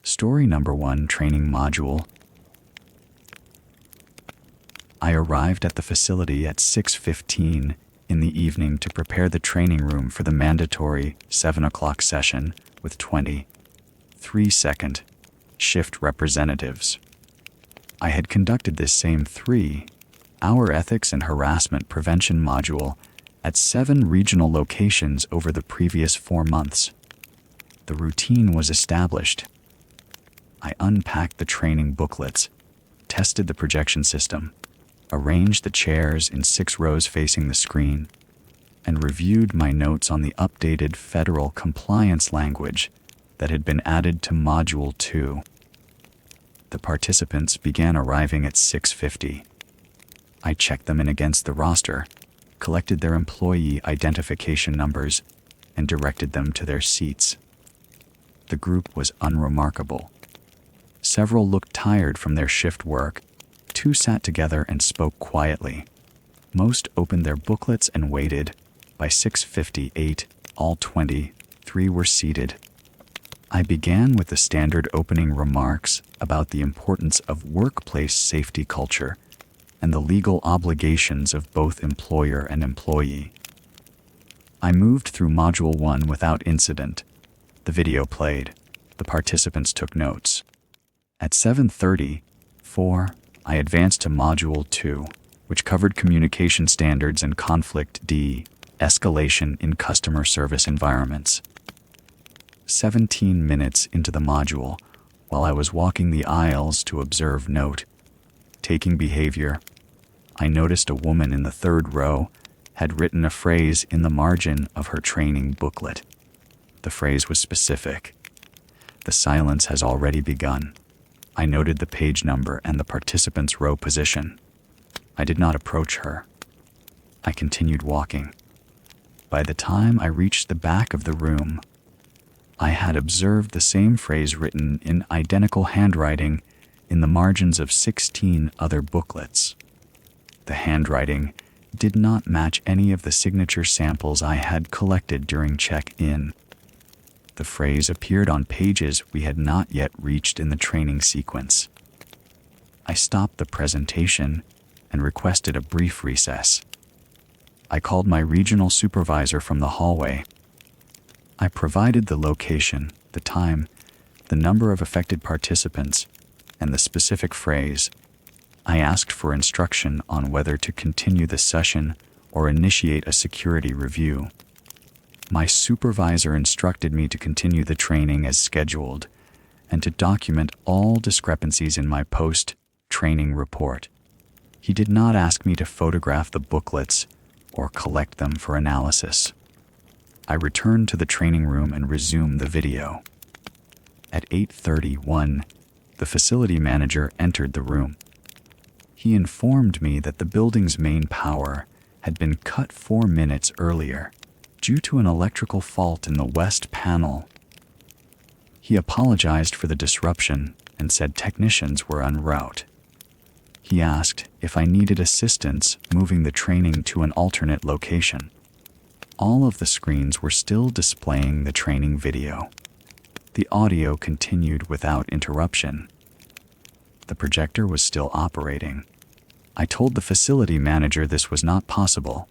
Story number 1, Training Module. I arrived at the facility at 6:15 in the evening to prepare the training room for the mandatory 7 o'clock session with 20 3-second shift representatives. I had conducted this same 3-hour ethics and harassment prevention module at 7 regional locations over the previous 4 months. The routine was established. I unpacked the training booklets, tested the projection system, arranged the chairs in 6 rows facing the screen, and reviewed my notes on the updated federal compliance language that had been added to Module 2. The participants began arriving at 6:50. I checked them in against the roster, collected their employee identification numbers, and directed them to their seats. The group was unremarkable. Several looked tired from their shift work. 2 sat together and spoke quietly. Most opened their booklets and waited. By 6:58, all 23 were seated. I began with the standard opening remarks about the importance of workplace safety culture and the legal obligations of both employer and employee. I moved through Module 1 without incident. The video played. The participants took notes. At 7:34, I advanced to Module 2, which covered communication standards and conflict de-escalation in customer service environments. 17 minutes into the module, while I was walking the aisles to observe note taking behavior, I noticed a woman in the 3rd row had written a phrase in the margin of her training booklet. The phrase was specific. The silence has already begun. I noted the page number and the participant's row position. I did not approach her. I continued walking. By the time I reached the back of the room, I had observed the same phrase written in identical handwriting in the margins of 16 other booklets. The handwriting did not match any of the signature samples I had collected during check-in. The phrase appeared on pages we had not yet reached in the training sequence. I stopped the presentation and requested a brief recess. I called my regional supervisor from the hallway. I provided the location, the time, the number of affected participants, and the specific phrase. I asked for instruction on whether to continue the session or initiate a security review. My supervisor instructed me to continue the training as scheduled and to document all discrepancies in my post-training report. He did not ask me to photograph the booklets or collect them for analysis. I returned to the training room and resumed the video. At 8:31, the facility manager entered the room. He informed me that the building's main power had been cut 4 minutes earlier due to an electrical fault in the west panel. He apologized for the disruption and said technicians were en route. He asked if I needed assistance moving the training to an alternate location. All of the screens were still displaying the training video. The audio continued without interruption. The projector was still operating. I told the facility manager this was not possible.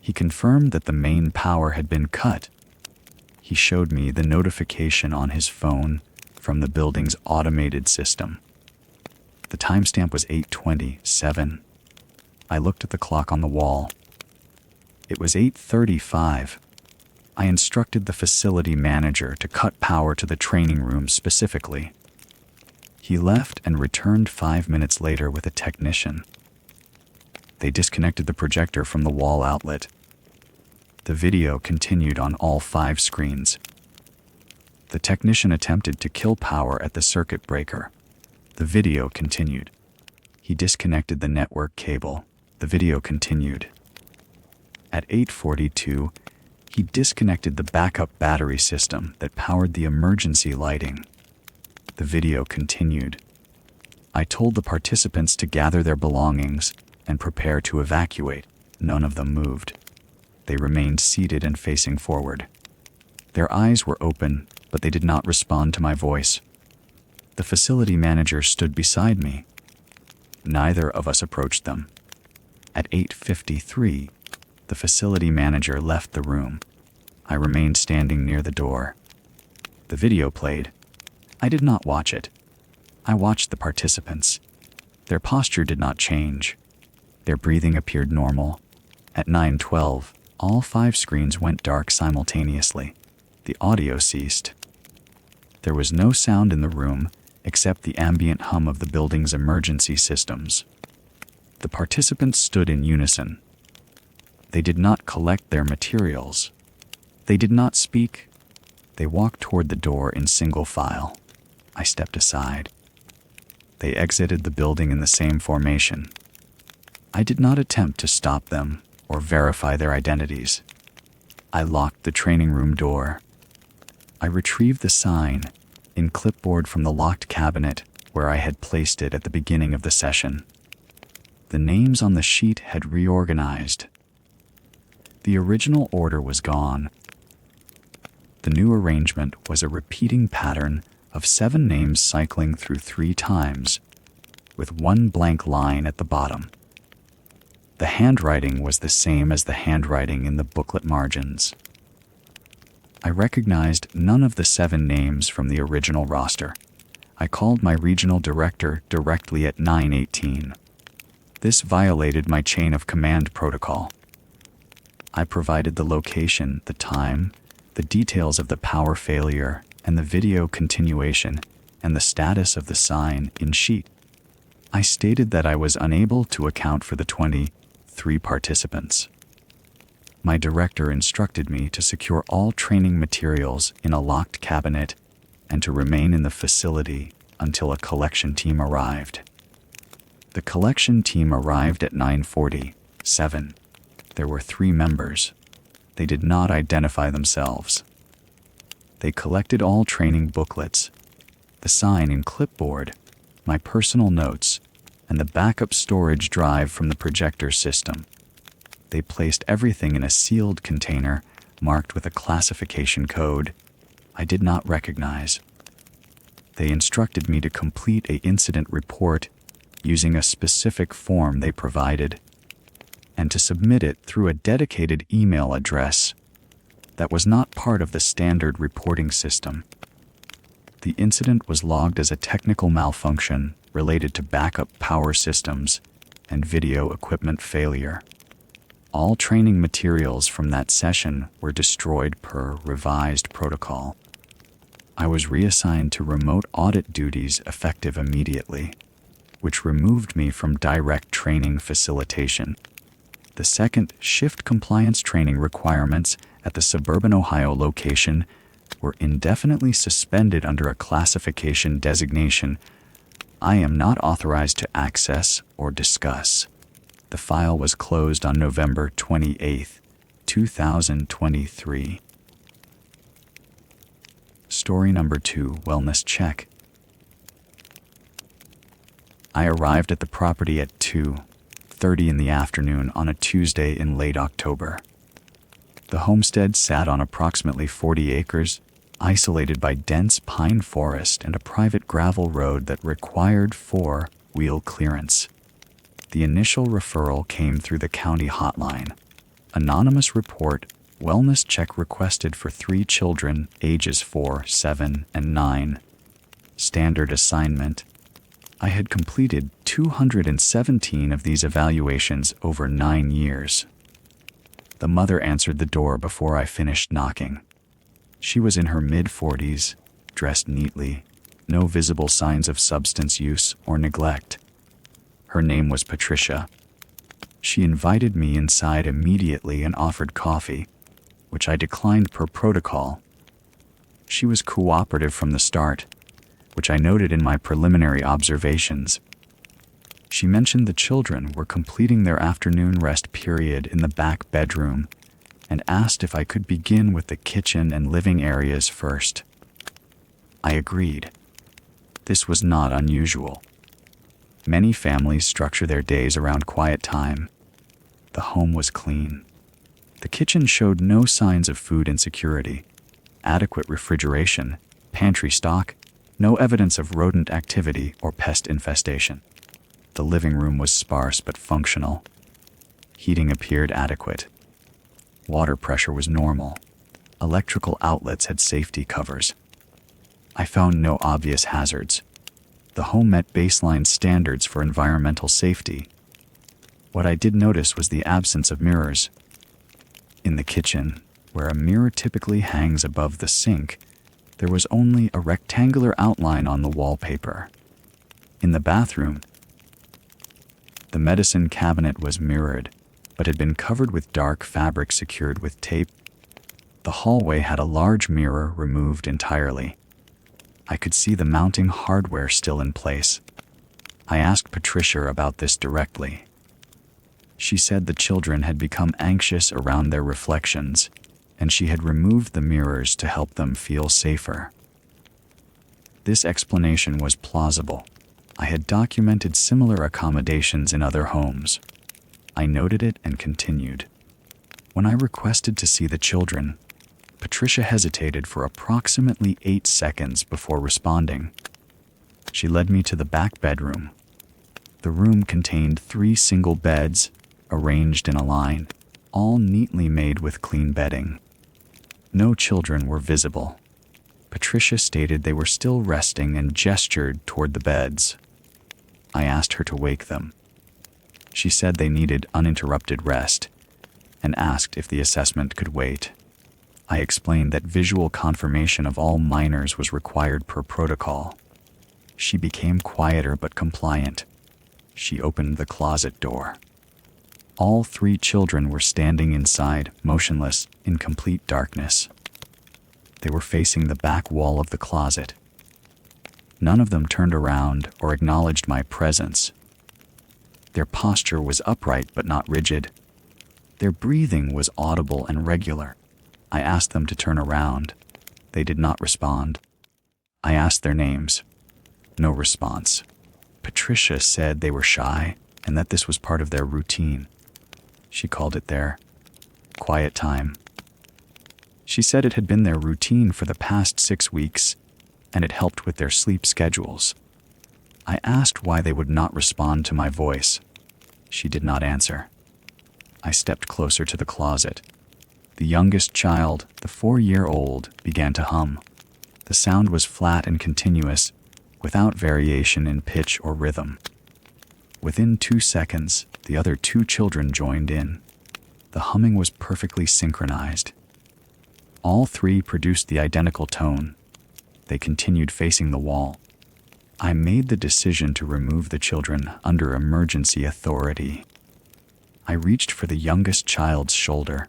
He confirmed that the main power had been cut. He showed me the notification on his phone from the building's automated system. The timestamp was 8:27. I looked at the clock on the wall. It was 8:35. I instructed the facility manager to cut power to the training room specifically. He left and returned 5 minutes later with a technician. They disconnected the projector from the wall outlet. The video continued on all 5 screens. The technician attempted to kill power at the circuit breaker. The video continued. He disconnected the network cable. The video continued. At 8:42, he disconnected the backup battery system that powered the emergency lighting. The video continued. I told the participants to gather their belongings and prepare to evacuate. None of them moved. They remained seated and facing forward. Their eyes were open, but they did not respond to my voice. The facility manager stood beside me. Neither of us approached them. At 8:53, the facility manager left the room. I remained standing near the door. The video played. I did not watch it. I watched the participants. Their posture did not change. Their breathing appeared normal. At 9:12, all 5 screens went dark simultaneously. The audio ceased. There was no sound in the room except the ambient hum of the building's emergency systems. The participants stood in unison. They did not collect their materials. They did not speak. They walked toward the door in single file. I stepped aside. They exited the building in the same formation. I did not attempt to stop them or verify their identities. I locked the training room door. I retrieved the sign in clipboard from the locked cabinet where I had placed it at the beginning of the session. The names on the sheet had reorganized. The original order was gone. The new arrangement was a repeating pattern of 7 names cycling through 3 times, with 1 blank line at the bottom. The handwriting was the same as the handwriting in the booklet margins. I recognized none of the 7 names from the original roster. I called my regional director directly at 9:18. This violated my chain of command protocol. I provided the location, the time, the details of the power failure, and the video continuation, and the status of the sign in sheet. I stated that I was unable to account for the 23 participants. My director instructed me to secure all training materials in a locked cabinet and to remain in the facility until a collection team arrived. The collection team arrived at 9:47. There were 3 members. They did not identify themselves. They collected all training booklets, the sign in clipboard, my personal notes, and the backup storage drive from the projector system. They placed everything in a sealed container marked with a classification code I did not recognize. They instructed me to complete an incident report using a specific form they provided, and to submit it through a dedicated email address that was not part of the standard reporting system. The incident was logged as a technical malfunction related to backup power systems and video equipment failure. All training materials from that session were destroyed per revised protocol. I was reassigned to remote audit duties effective immediately, which removed me from direct training facilitation. The second shift compliance training requirements at the suburban Ohio location were indefinitely suspended under a classification designation I am not authorized to access or discuss. The file was closed on November 28, 2023. Story number 2, Wellness Check. I arrived at the property at 2:30 in the afternoon on a Tuesday in late October. The homestead sat on approximately 40 acres, isolated by dense pine forest and a private gravel road that required 4-wheel clearance. The initial referral came through the county hotline. Anonymous report, wellness check requested for 3 children, ages 4, 7, and 9. Standard assignment. I had completed 217 of these evaluations over 9 years. The mother answered the door before I finished knocking. She was in her mid-40s, dressed neatly, no visible signs of substance use or neglect. Her name was Patricia. She invited me inside immediately and offered coffee, which I declined per protocol. She was cooperative from the start, which I noted in my preliminary observations. She mentioned the children were completing their afternoon rest period in the back bedroom and asked if I could begin with the kitchen and living areas first. I agreed. This was not unusual. Many families structure their days around quiet time. The home was clean. The kitchen showed no signs of food insecurity, adequate refrigeration, pantry stock, No evidence of rodent activity or pest infestation. The living room was sparse but functional. Heating appeared adequate. Water pressure was normal. Electrical outlets had safety covers. I found no obvious hazards. The home met baseline standards for environmental safety. What I did notice was the absence of mirrors. In the kitchen, where a mirror typically hangs above the sink, there was only a rectangular outline on the wallpaper. In the bathroom, the medicine cabinet was mirrored, but had been covered with dark fabric secured with tape. The hallway had a large mirror removed entirely. I could see the mounting hardware still in place. I asked Patricia about this directly. She said the children had become anxious around their reflections, and she had removed the mirrors to help them feel safer. This explanation was plausible. I had documented similar accommodations in other homes. I noted it and continued. When I requested to see the children, Patricia hesitated for approximately 8 seconds before responding. She led me to the back bedroom. The room contained 3 single beds, arranged in a line, all neatly made with clean bedding. No children were visible. Patricia stated they were still resting and gestured toward the beds. I asked her to wake them. She said they needed uninterrupted rest and asked if the assessment could wait. I explained that visual confirmation of all minors was required per protocol. She became quieter but compliant. She opened the closet door. All 3 children were standing inside, motionless, in complete darkness. They were facing the back wall of the closet. None of them turned around or acknowledged my presence. Their posture was upright but not rigid. Their breathing was audible and regular. I asked them to turn around. They did not respond. I asked their names. No response. Patricia said they were shy and that this was part of their routine. She called it their quiet time. She said it had been their routine for the past 6 weeks, and it helped with their sleep schedules. I asked why they would not respond to my voice. She did not answer. I stepped closer to the closet. The youngest child, the 4-year-old, began to hum. The sound was flat and continuous, without variation in pitch or rhythm. Within 2 seconds, the other 2 children joined in. The humming was perfectly synchronized. All 3 produced the identical tone. They continued facing the wall. I made the decision to remove the children under emergency authority. I reached for the youngest child's shoulder.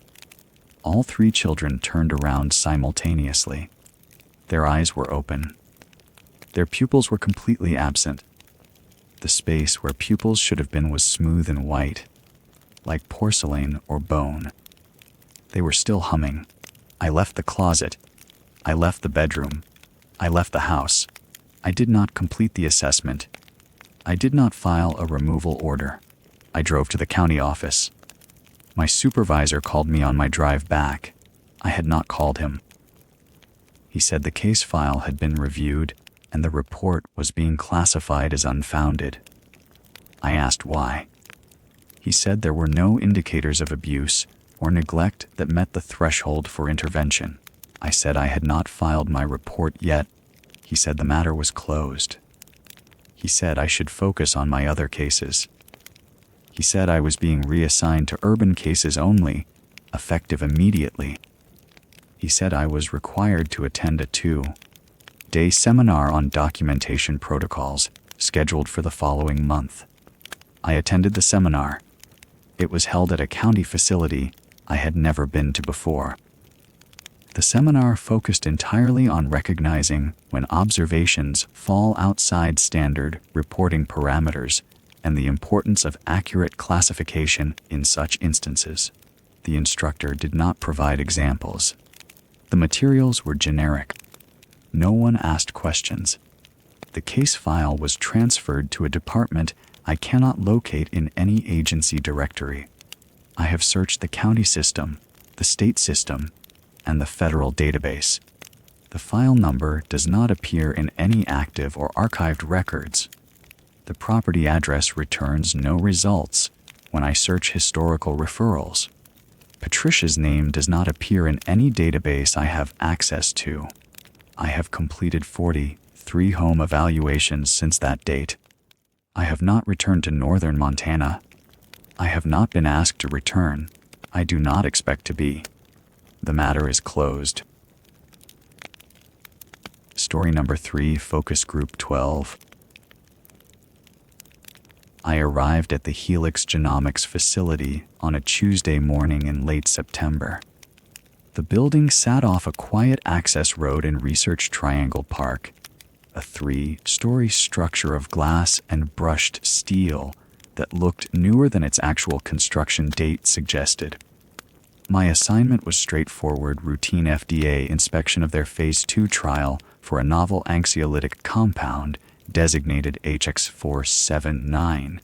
All 3 children turned around simultaneously. Their eyes were open. Their pupils were completely absent. The space where pupils should have been was smooth and white, like porcelain or bone. They were still humming. I left the closet. I left the bedroom. I left the house. I did not complete the assessment. I did not file a removal order. I drove to the county office. My supervisor called me on my drive back. I had not called him. He said the case file had been reviewed and the report was being classified as unfounded. I asked why. He said there were no indicators of abuse or neglect that met the threshold for intervention. I said I had not filed my report yet. He said the matter was closed. He said I should focus on my other cases. He said I was being reassigned to urban cases only, effective immediately. He said I was required to attend a 2-day seminar on documentation protocols, scheduled for the following month. I attended the seminar. It was held at a county facility I had never been to before. The seminar focused entirely on recognizing when observations fall outside standard reporting parameters and the importance of accurate classification in such instances. The instructor did not provide examples. The materials were generic. No one asked questions. The case file was transferred to a department I cannot locate in any agency directory. I have searched the county system, the state system, and the federal database. The file number does not appear in any active or archived records. The property address returns no results when I search historical referrals. Patricia's name does not appear in any database I have access to. I have completed 43 home evaluations since that date. I have not returned to northern Montana. I have not been asked to return. I do not expect to be. The matter is closed. Story number 3, Focus Group 12. I arrived at the Helix Genomics facility on a Tuesday morning in late September. The building sat off a quiet access road in Research Triangle Park, a 3-story structure of glass and brushed steel that looked newer than its actual construction date suggested. My assignment was straightforward routine FDA inspection of their Phase 2 trial for a novel anxiolytic compound designated HX479.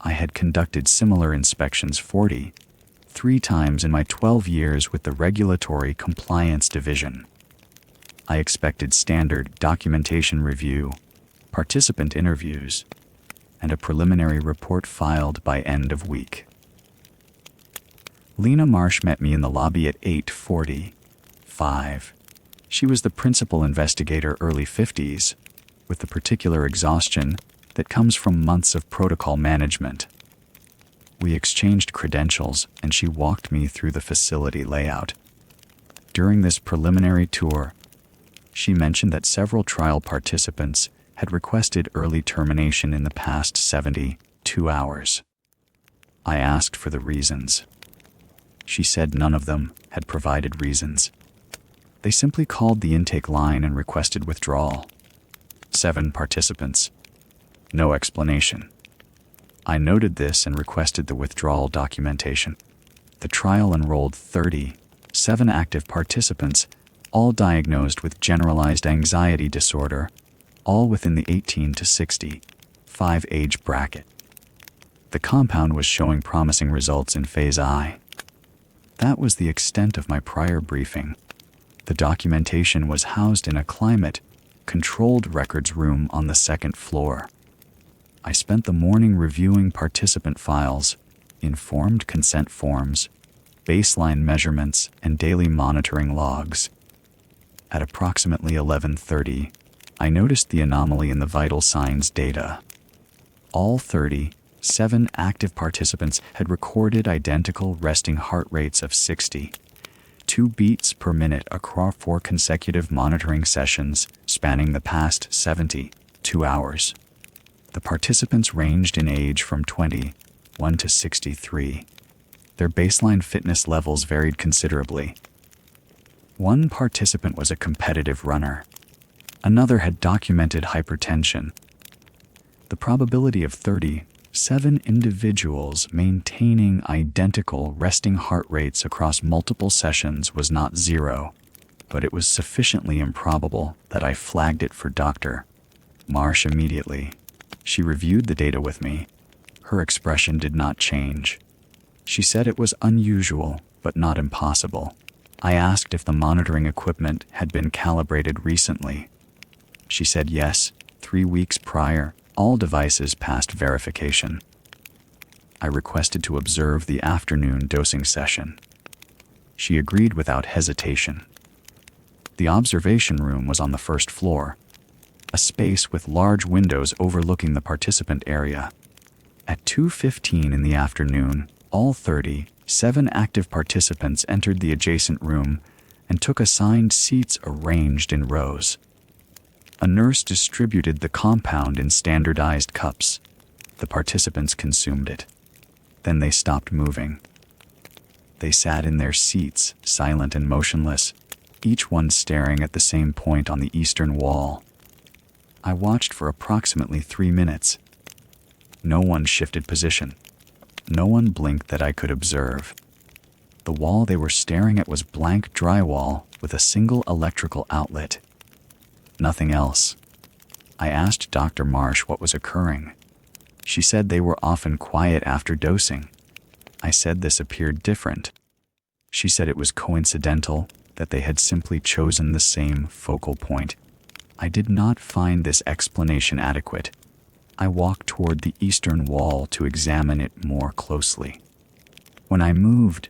I had conducted similar inspections 43 times in my 12 years with the Regulatory Compliance Division. I expected standard documentation review, participant interviews, and a preliminary report filed by end of week. Lena Marsh met me in the lobby at 8:45. She was the principal investigator, early 50s, with the particular exhaustion that comes from months of protocol management. We exchanged credentials, and she walked me through the facility layout. During this preliminary tour, she mentioned that several trial participants had requested early termination in the past 72 hours. I asked for the reasons. She said none of them had provided reasons. They simply called the intake line and requested withdrawal. 7 participants. No explanation. I noted this and requested the withdrawal documentation. The trial enrolled 37 active participants, all diagnosed with generalized anxiety disorder, all within the 18 to 65 age bracket. The compound was showing promising results in Phase I. That was the extent of my prior briefing. The documentation was housed in a climate-controlled records room on the second floor. I spent the morning reviewing participant files, informed consent forms, baseline measurements, and daily monitoring logs. At approximately 11:30, I noticed the anomaly in the vital signs data. All 37 active participants had recorded identical resting heart rates of 62 beats per minute across 4 consecutive monitoring sessions spanning the past 72 hours. The participants ranged in age from 21 to 63. Their baseline fitness levels varied considerably. One participant was a competitive runner. Another had documented hypertension. The probability of 37 individuals maintaining identical resting heart rates across multiple sessions was not 0, but it was sufficiently improbable that I flagged it for Dr. Marsh immediately. She reviewed the data with me. Her expression did not change. She said it was unusual, but not impossible. I asked if the monitoring equipment had been calibrated recently. She said yes, 3 weeks prior, all devices passed verification. I requested to observe the afternoon dosing session. She agreed without hesitation. The observation room was on the first floor, a space with large windows overlooking the participant area. At 2:15 in the afternoon, all 37 active participants entered the adjacent room and took assigned seats arranged in rows. A nurse distributed the compound in standardized cups. The participants consumed it. Then they stopped moving. They sat in their seats, silent and motionless, each one staring at the same point on the eastern wall. I watched for approximately 3 minutes. No one shifted position. No one blinked that I could observe. The wall they were staring at was blank drywall with a single electrical outlet. Nothing else. I asked Dr. Marsh what was occurring. She said they were often quiet after dosing. I said this appeared different. She said it was coincidental, that they had simply chosen the same focal point. I did not find this explanation adequate. I walked toward the eastern wall to examine it more closely. When I moved,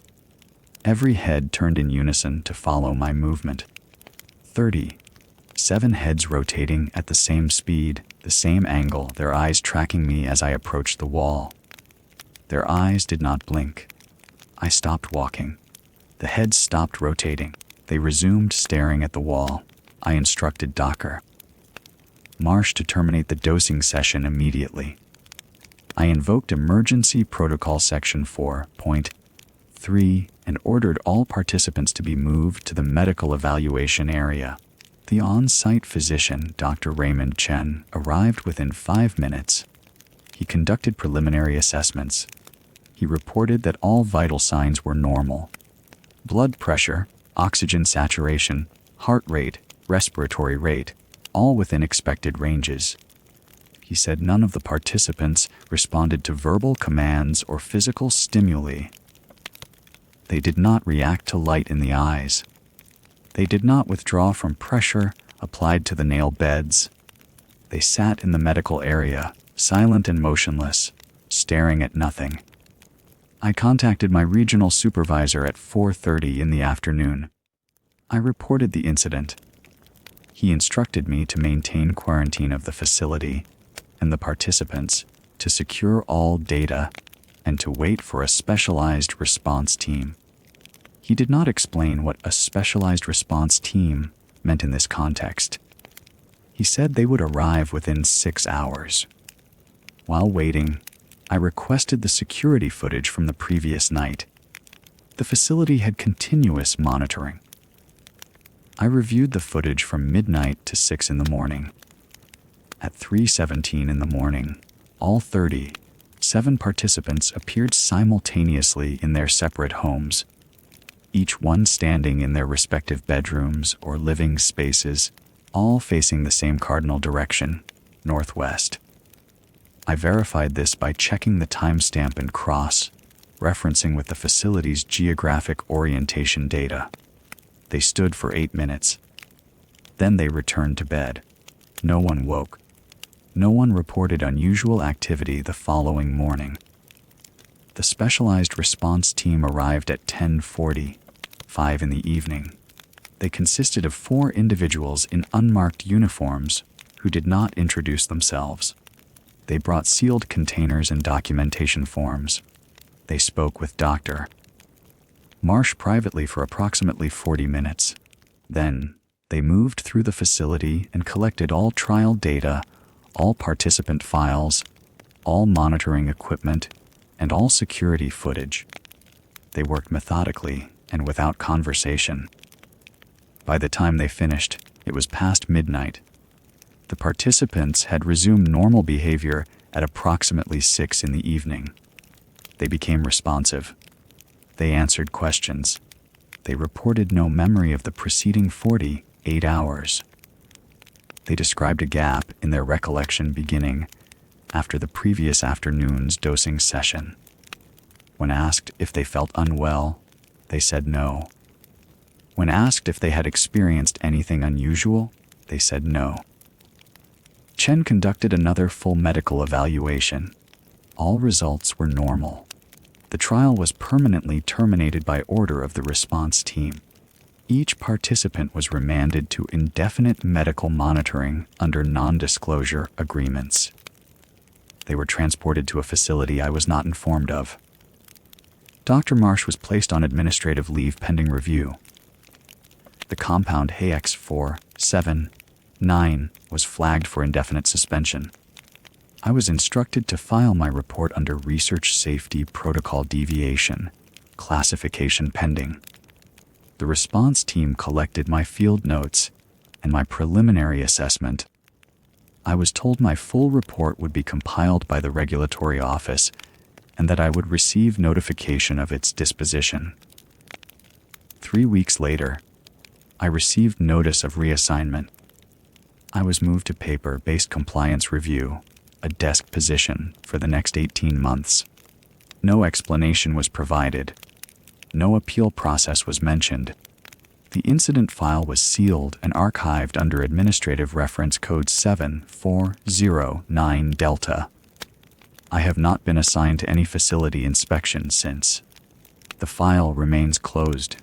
every head turned in unison to follow my movement. 7 heads rotating at the same speed, the same angle, their eyes tracking me as I approached the wall. Their eyes did not blink. I stopped walking. The heads stopped rotating. They resumed staring at the wall. I instructed Dr. Marsh to terminate the dosing session immediately. I invoked Emergency Protocol Section 4.3 and ordered all participants to be moved to the medical evaluation area. The on-site physician, Dr. Raymond Chen, arrived within 5 minutes. He conducted preliminary assessments. He reported that all vital signs were normal. Blood pressure, oxygen saturation, heart rate, respiratory rate, all within expected ranges. He said none of the participants responded to verbal commands or physical stimuli. They did not react to light in the eyes. They did not withdraw from pressure applied to the nail beds. They sat in the medical area, silent and motionless, staring at nothing. I contacted my regional supervisor at 4:30 in the afternoon. I reported the incident. He instructed me to maintain quarantine of the facility and the participants, to secure all data, and to wait for a specialized response team. He did not explain what a specialized response team meant in this context. He said they would arrive within 6 hours. While waiting, I requested the security footage from the previous night. The facility had continuous monitoring. I reviewed the footage from midnight to 6 in the morning. At 3:17 in the morning, all 37 participants appeared simultaneously in their separate homes, each one standing in their respective bedrooms or living spaces, all facing the same cardinal direction, northwest. I verified this by checking the timestamp and cross, referencing with the facility's geographic orientation data. They stood for 8 minutes. Then they returned to bed. No one woke. No one reported unusual activity the following morning. The specialized response team arrived at 10:45 in the evening. They consisted of 4 individuals in unmarked uniforms who did not introduce themselves. They brought sealed containers and documentation forms. They spoke with Dr. Marsh privately for approximately 40 minutes. Then, they moved through the facility and collected all trial data, all participant files, all monitoring equipment, and all security footage. They worked methodically and without conversation. By the time they finished, it was past midnight. The participants had resumed normal behavior at approximately 6 in the evening. They became responsive. They answered questions. They reported no memory of the preceding 48 hours. They described a gap in their recollection beginning after the previous afternoon's dosing session. When asked if they felt unwell, they said no. When asked if they had experienced anything unusual, they said no. Chen conducted another full medical evaluation. All results were normal. The trial was permanently terminated by order of the response team. Each participant was remanded to indefinite medical monitoring under non-disclosure agreements. They were transported to a facility I was not informed of. Dr. Marsh was placed on administrative leave pending review. The compound HX479 was flagged for indefinite suspension. I was instructed to file my report under Research Safety Protocol Deviation, classification pending. The response team collected my field notes and my preliminary assessment. I was told my full report would be compiled by the regulatory office and that I would receive notification of its disposition. 3 weeks later, I received notice of reassignment. I was moved to paper-based compliance review, a desk position, for the next 18 months. No explanation was provided. No appeal process was mentioned. The incident file was sealed and archived under Administrative Reference Code 7409 Delta. I have not been assigned to any facility inspection since. The file remains closed